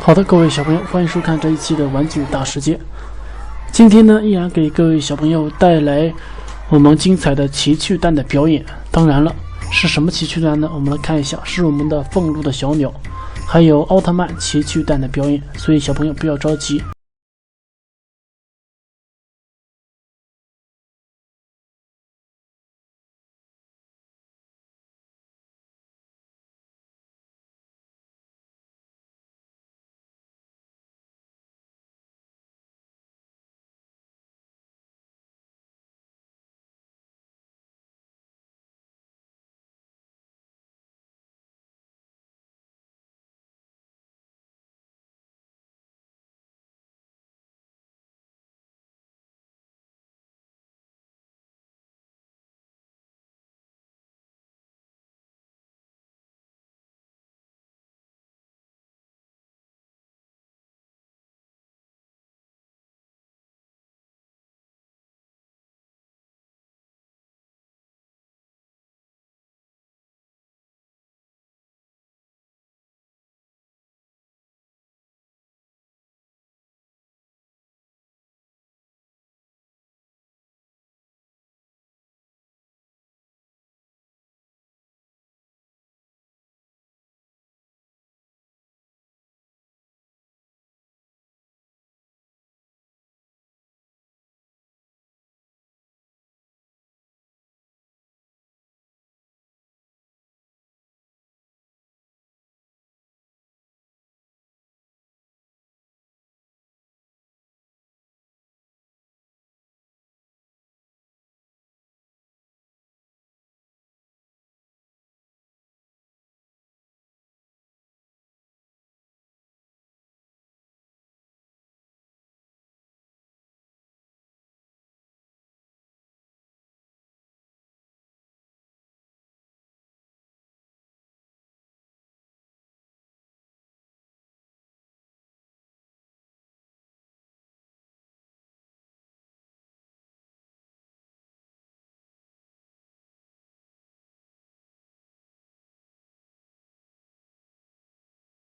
好的，各位小朋友，欢迎收看这一期的玩具大世界。今天呢，依然给各位小朋友带来我们精彩的奇趣蛋的表演。当然了，是什么奇趣蛋呢？我们来看一下，是我们的愤怒的小鸟，还有奥特曼奇趣蛋的表演。所以小朋友不要着急。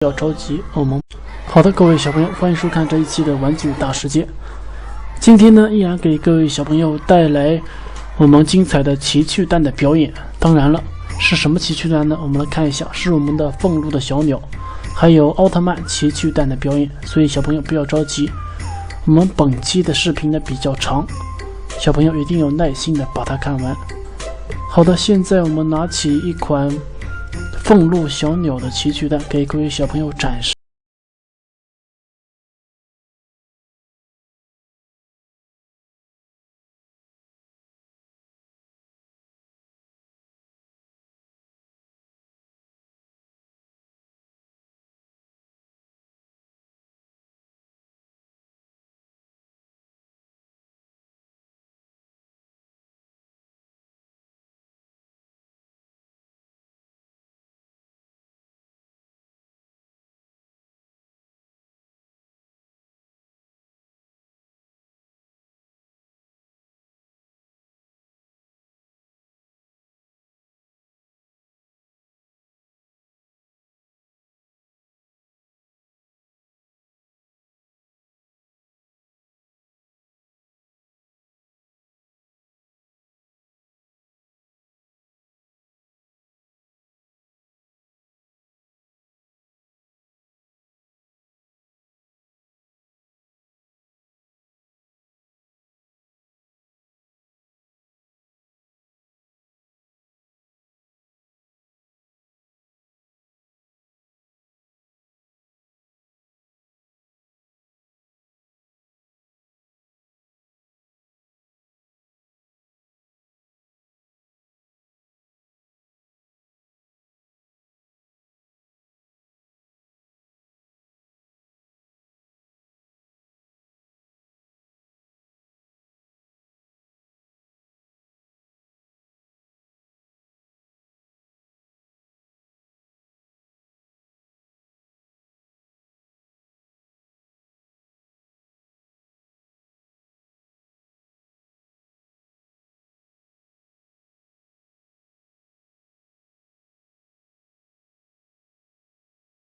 不要着急，好的，各位小朋友，欢迎收看这一期的玩具大世界。今天呢，依然给各位小朋友带来我们精彩的奇趣蛋的表演。当然了，是什么奇趣蛋呢？我们来看一下，是我们的愤怒的小鸟，还有奥特曼奇趣蛋的表演。所以小朋友不要着急，我们本期的视频呢比较长，小朋友一定要耐心的把它看完。好的，现在我们拿起一款愤怒小鸟的奇趣蛋，给各位小朋友展示。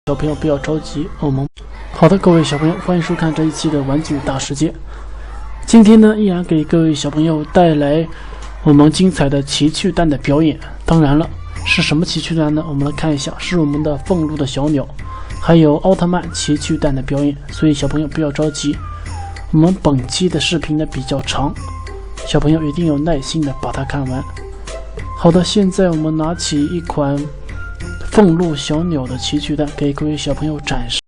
小朋友不要着急，好的，各位小朋友，欢迎收看这一期的玩具大世界。今天呢，依然给各位小朋友带来我们精彩的奇趣蛋的表演。当然了，是什么奇趣蛋呢？我们来看一下，是我们的愤怒的小鸟，还有奥特曼奇趣蛋的表演。所以小朋友不要着急，我们本期的视频呢比较长，小朋友一定有耐心的把它看完。好的，现在我们拿起一款愤怒小鸟的奇趣蛋，给各位小朋友展示。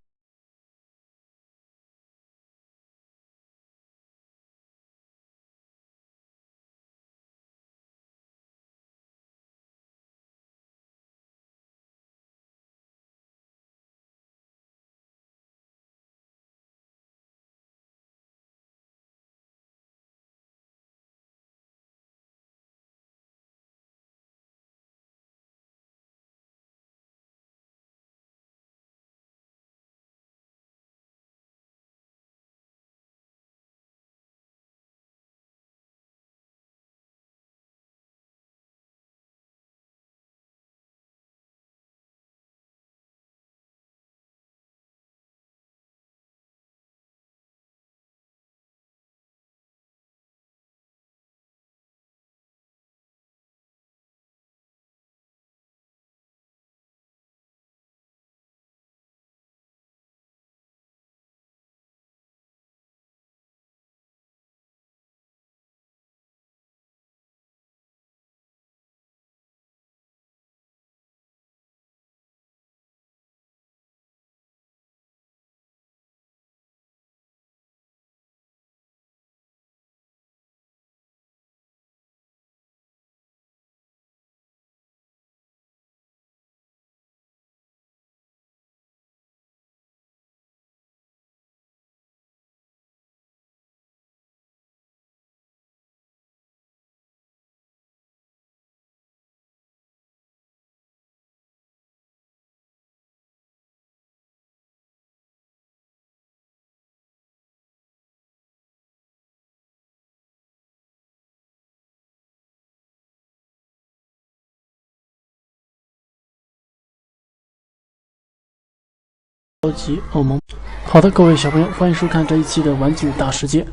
超级欧盟。好的，各位小朋友，欢迎收看这一期的玩具大世界。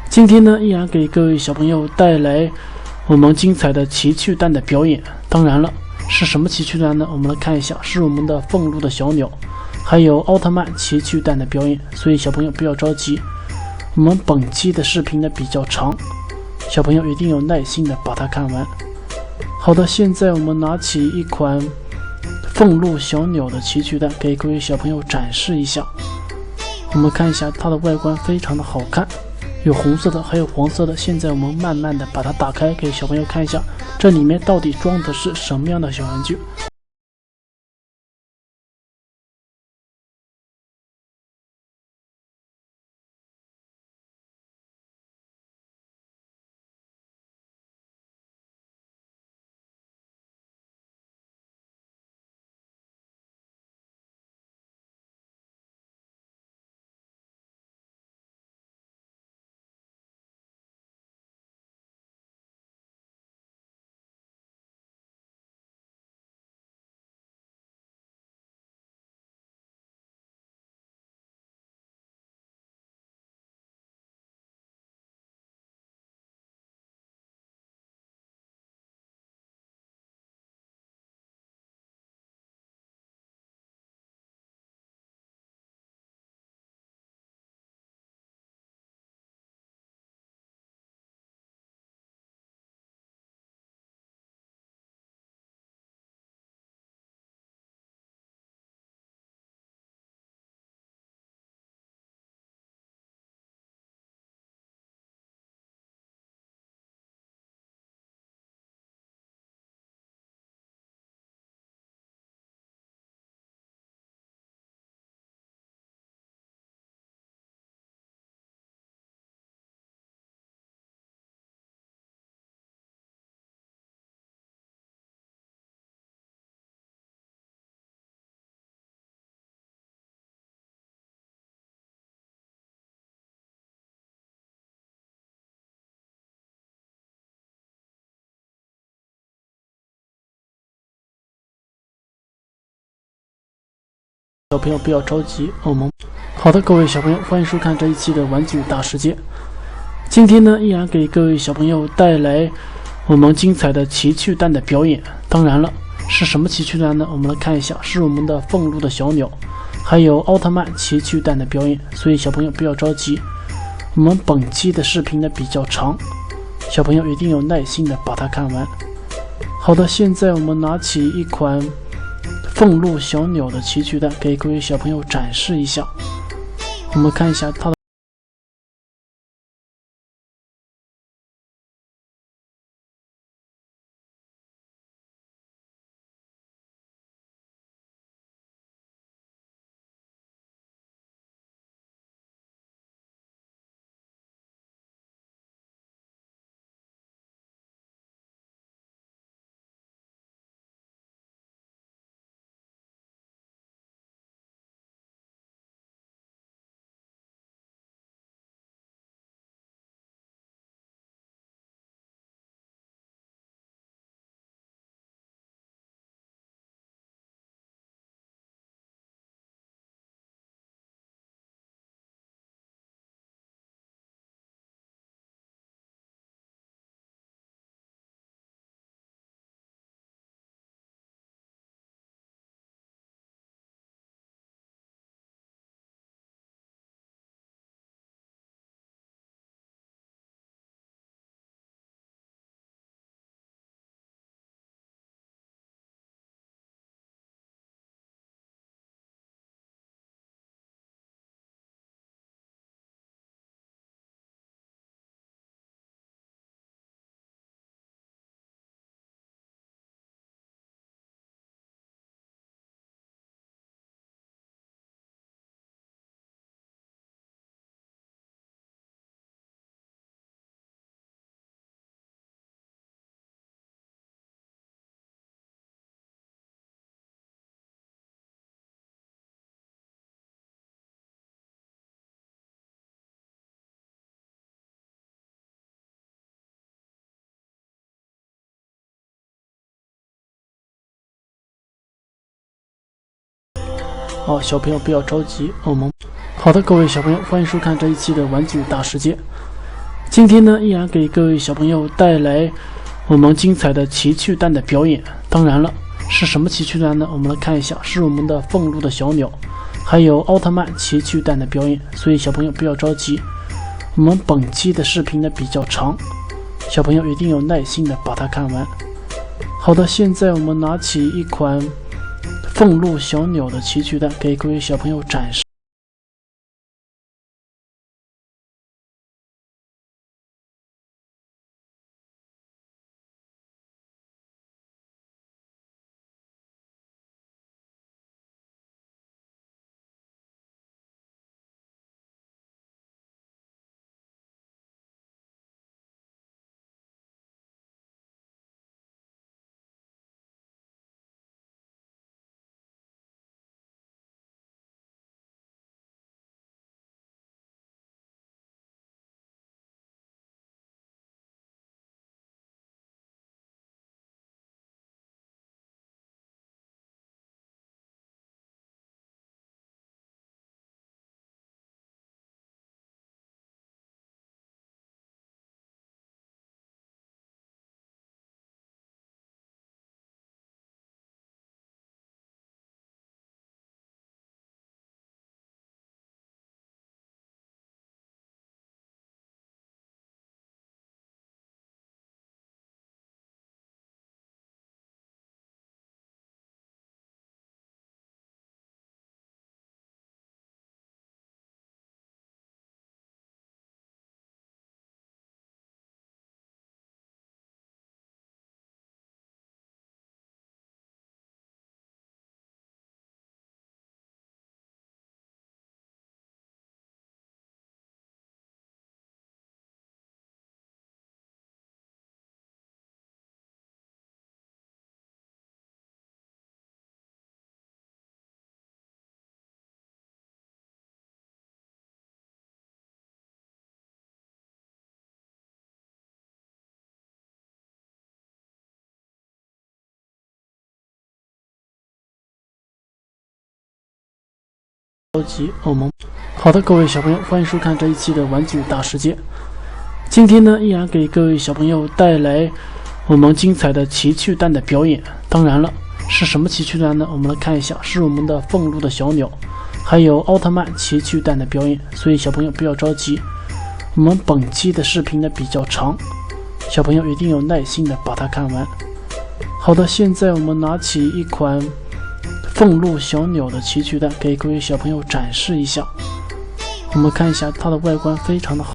今天呢，依然给各位小朋友带来我们精彩的奇趣蛋的表演。当然了，是什么奇趣蛋呢？我们来看一下，是我们的愤怒的小鸟，还有奥特曼奇趣蛋的表演。所以小朋友不要着急，我们本期的视频呢比较长，小朋友一定有耐心的把它看完。好的，现在我们拿起一款愤怒小鸟的奇趣蛋，给各位小朋友展示一下。我们看一下它的外观非常的好看，有红色的，还有黄色的。现在我们慢慢的把它打开，给小朋友看一下，这里面到底装的是什么样的小玩具。小朋友不要着急，我们好的，各位小朋友，欢迎收看这一期的玩具大世界。今天呢，依然给各位小朋友带来我们精彩的奇趣蛋的表演。当然了，是什么奇趣蛋呢？我们来看一下，是我们的愤怒的小鸟，还有奥特曼奇趣蛋的表演。所以小朋友不要着急，我们本期的视频呢比较长，小朋友一定有耐心的把它看完。好的，现在我们拿起一款愤怒小鸟的奇趣蛋，给各位小朋友展示一下。我们看一下它的。小朋友不要着急，好的，各位小朋友，欢迎收看这一期的玩具大世界。今天呢，依然给各位小朋友带来我们精彩的奇趣蛋的表演。当然了，是什么奇趣蛋呢？我们来看一下，是我们的愤怒的小鸟，还有奥特曼奇趣蛋的表演。所以小朋友不要着急，我们本期的视频呢比较长，小朋友一定有耐心的把它看完。好的，现在我们拿起一款愤怒小鸟的奇趣蛋，给各位小朋友展示。超级欧盟。好的，各位小朋友，欢迎收看这一期的玩具大世界。今天呢，依然给各位小朋友带来我们精彩的奇趣蛋的表演。当然了，是什么奇趣蛋呢？我们来看一下，是我们的愤怒的小鸟，还有奥特曼奇趣蛋的表演。所以小朋友不要着急，我们本期的视频呢比较长，小朋友一定有耐心的把它看完。好的，现在我们拿起一款愤怒小鸟的奇趣蛋，给各位小朋友展示一下。我们看一下它的外观非常的好。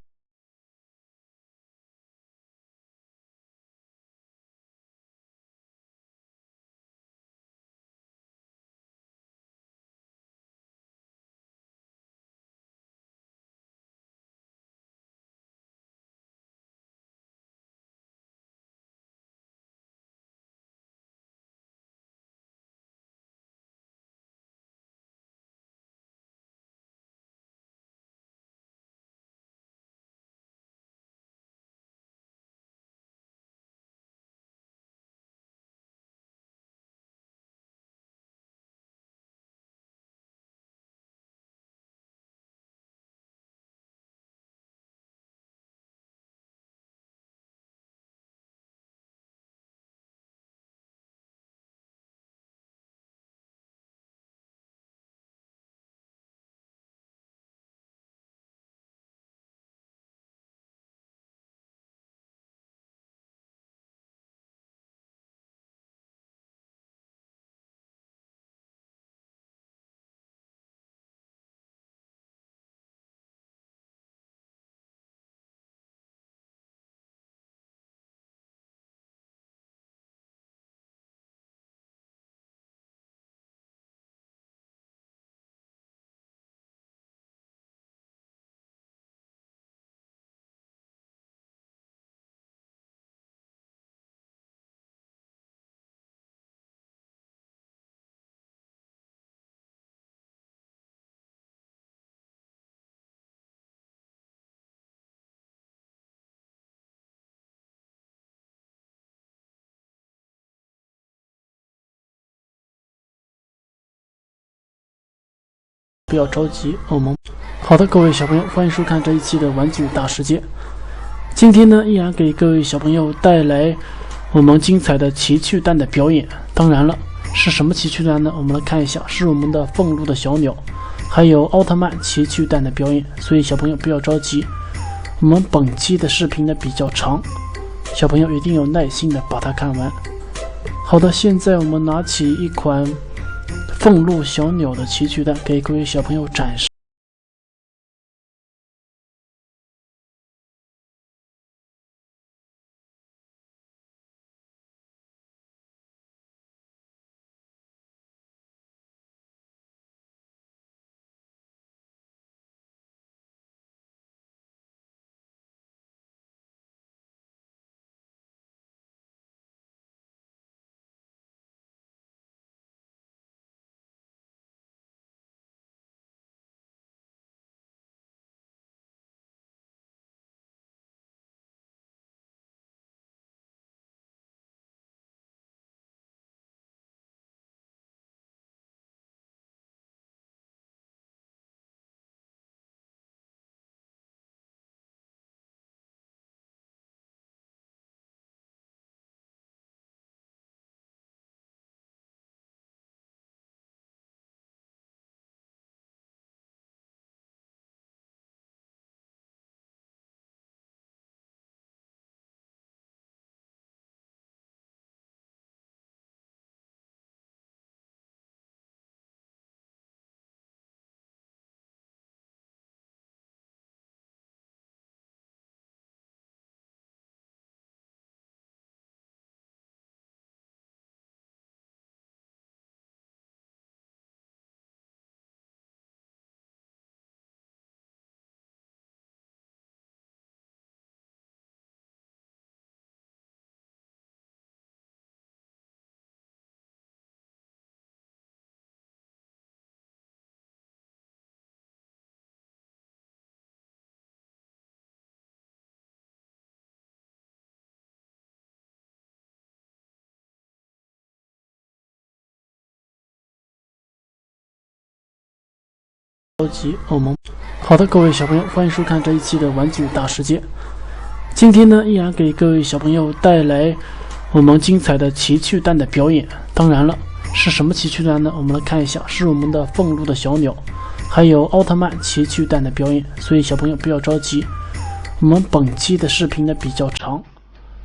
不要着急，欧盟。好的，各位小朋友，欢迎收看这一期的玩具大世界。今天呢，依然给各位小朋友带来我们精彩的奇趣蛋的表演。当然了，是什么奇趣蛋呢？我们来看一下，是我们的愤怒的小鸟，还有奥特曼奇趣蛋的表演。所以小朋友不要着急，我们本期的视频呢比较长，小朋友一定有耐心的把它看完。好的，现在我们拿起一款愤怒小鸟的奇趣蛋，给各位小朋友展示。超级欧盟。好的，各位小朋友，欢迎收看这一期的玩具大世界。今天呢，依然给各位小朋友带来我们精彩的奇趣蛋的表演。当然了，是什么奇趣蛋呢？我们来看一下，是我们的愤怒的小鸟，还有奥特曼奇趣蛋的表演。所以小朋友不要着急，我们本期的视频呢比较长，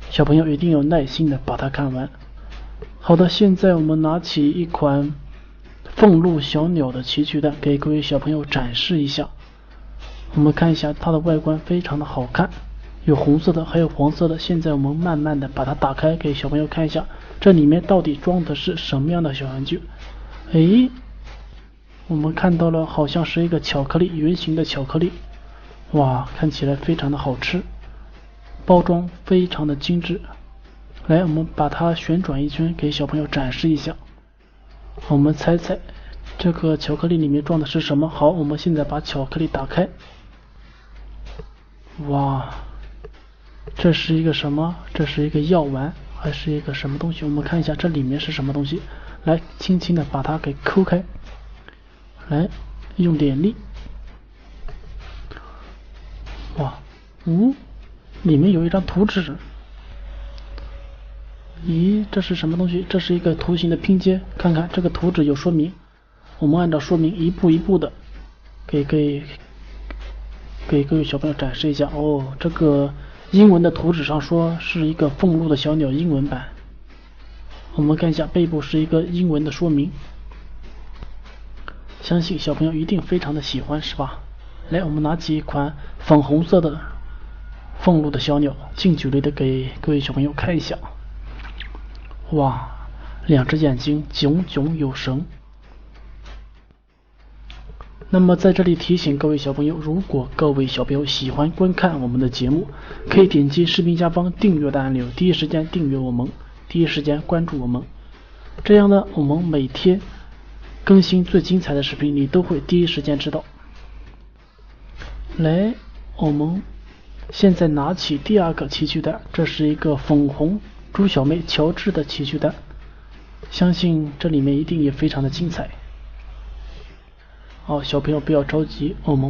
小朋友一定要耐心的把它看完。好的，现在我们拿起一款愤怒小鸟的奇趣蛋，给各位小朋友展示一下。我们看一下它的外观非常的好看，有红色的，还有黄色的。现在我们慢慢的把它打开，给小朋友看一下，这里面到底装的是什么样的小玩具。我们看到了，好像是一个巧克力，圆形的巧克力。哇，看起来非常的好吃，包装非常的精致。来，我们把它旋转一圈，给小朋友展示一下。我们猜猜这个巧克力里面装的是什么？好，我们现在把巧克力打开。哇，这是一个什么？这是一个药丸，还是一个什么东西？我们看一下这里面是什么东西。来，轻轻的把它给抠开，来，用点力。哇，里面有一张图纸。咦，这是什么东西？这是一个图形的拼接，看看这个图纸有说明，我们按照说明一步一步的给各位小朋友展示一下。这个英文的图纸上说是一个愤怒的小鸟英文版。我们看一下背部是一个英文的说明，相信小朋友一定非常的喜欢，是吧？来，我们拿起一款粉红色的愤怒的小鸟，近距离的给各位小朋友看一下。哇，两只眼睛炯炯有神。那么在这里提醒各位小朋友，如果各位小朋友喜欢观看我们的节目，可以点击视频下方订阅的按钮，第一时间订阅我们，第一时间关注我们。这样呢，我们每天更新最精彩的视频，你都会第一时间知道。来，我们现在拿起第二个奇趣蛋，这是一个粉红猪小妹乔治的奇趣蛋，相信这里面一定也非常的精彩。小朋友不要着急，我们